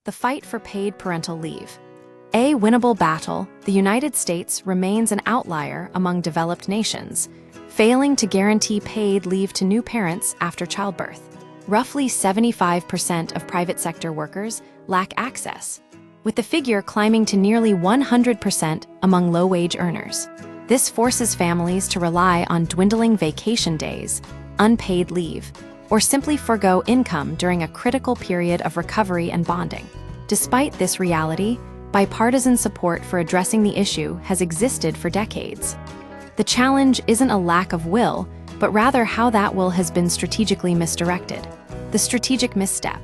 the fight for paid parental leave. A winnable battle, the United States remains an outlier among developed nations, failing to guarantee paid leave to new parents after childbirth. Roughly 75% of private sector workers lack access, with the figure climbing to nearly 100% among low-wage earners. This forces families to rely on dwindling vacation days, unpaid leave, or simply forgo income during a critical period of recovery and bonding. Despite this reality, bipartisan support for addressing the issue has existed for decades. The challenge isn't a lack of will, but rather how that will has been strategically misdirected. The strategic misstep: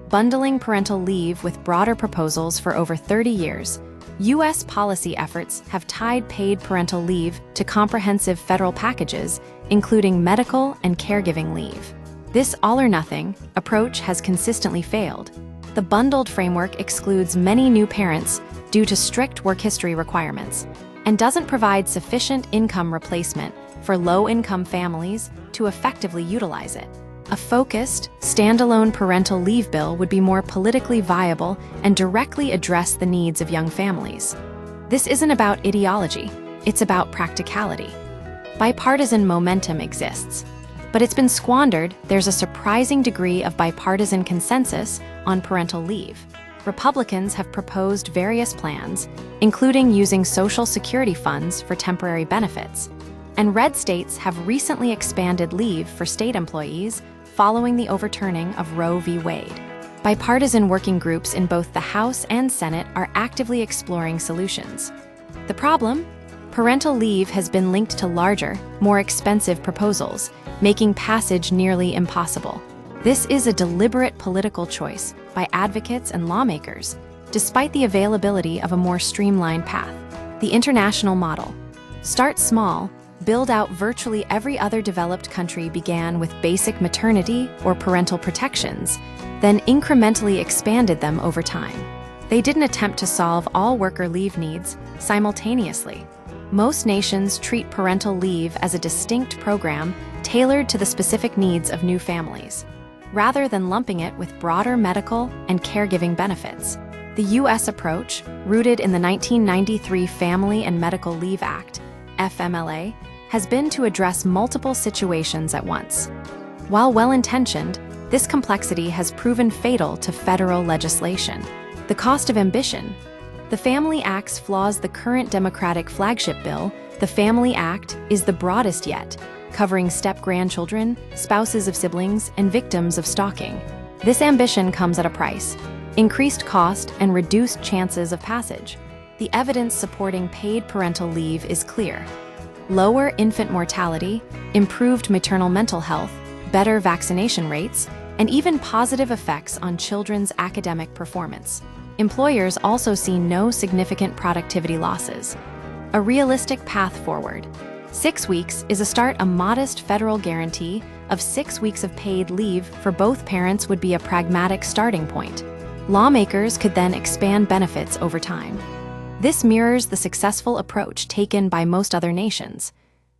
bundling parental leave with broader proposals for over 30 years, U.S. policy efforts have tied paid parental leave to comprehensive federal packages, including medical and caregiving leave. This all-or-nothing approach has consistently failed. The bundled framework excludes many new parents due to strict work history requirements and doesn't provide sufficient income replacement for low-income families to effectively utilize it. A focused, standalone parental leave bill would be more politically viable and directly address the needs of young families. This isn't about ideology, it's about practicality. Bipartisan momentum exists, but it's been squandered. There's a surprising degree of bipartisan consensus on parental leave. Republicans have proposed various plans, including using Social Security funds for temporary benefits, and red states have recently expanded leave for state employees following the overturning of Roe v. Wade. Bipartisan working groups in both the House and Senate are actively exploring solutions. The problem? Parental leave has been linked to larger, more expensive proposals, making passage nearly impossible. This is a deliberate political choice by advocates and lawmakers, despite the availability of a more streamlined path. The international model: start small, build out. Virtually every other developed country began with basic maternity or parental protections, then incrementally expanded them over time. They didn't attempt to solve all worker leave needs simultaneously. Most nations treat parental leave as a distinct program tailored to the specific needs of new families, rather than lumping it with broader medical and caregiving benefits. The U.S. approach, rooted in the 1993 Family and Medical Leave Act, FMLA, has been to address multiple situations at once. While well-intentioned, this complexity has proven fatal to federal legislation. The cost of ambition: the Family Act's flaws. The current Democratic flagship bill, the Family Act, is the broadest yet, covering step-grandchildren, spouses of siblings, and victims of stalking. This ambition comes at a price: increased cost and reduced chances of passage. The evidence supporting paid parental leave is clear: lower infant mortality, improved maternal mental health, better vaccination rates, and even positive effects on children's academic performance. Employers also see no significant productivity losses. A realistic path forward: 6 weeks is a start. A modest federal guarantee of 6 weeks of paid leave for both parents would be a pragmatic starting point. Lawmakers could then expand benefits over time. This mirrors the successful approach taken by most other nations.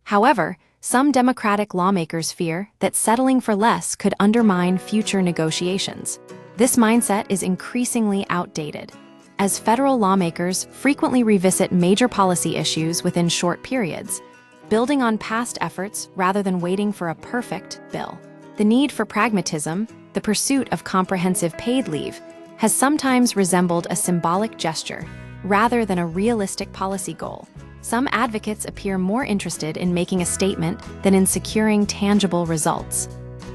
However, some Democratic lawmakers fear that settling for less could undermine future negotiations. This mindset is increasingly outdated, as federal lawmakers frequently revisit major policy issues within short periods, building on past efforts rather than waiting for a perfect bill. The need for pragmatism, the pursuit of comprehensive paid leave, has sometimes resembled a symbolic gesture rather than a realistic policy goal. Some advocates appear more interested in making a statement than in securing tangible results.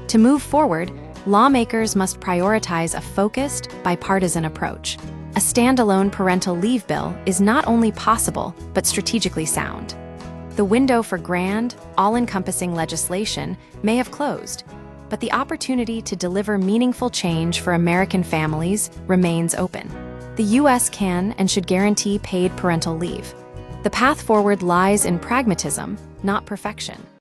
To move forward, lawmakers must prioritize a focused, bipartisan approach. A standalone parental leave bill is not only possible, but strategically sound. The window for grand, all-encompassing legislation may have closed, but the opportunity to deliver meaningful change for American families remains open. The U.S. can and should guarantee paid parental leave. The path forward lies in pragmatism, not perfection.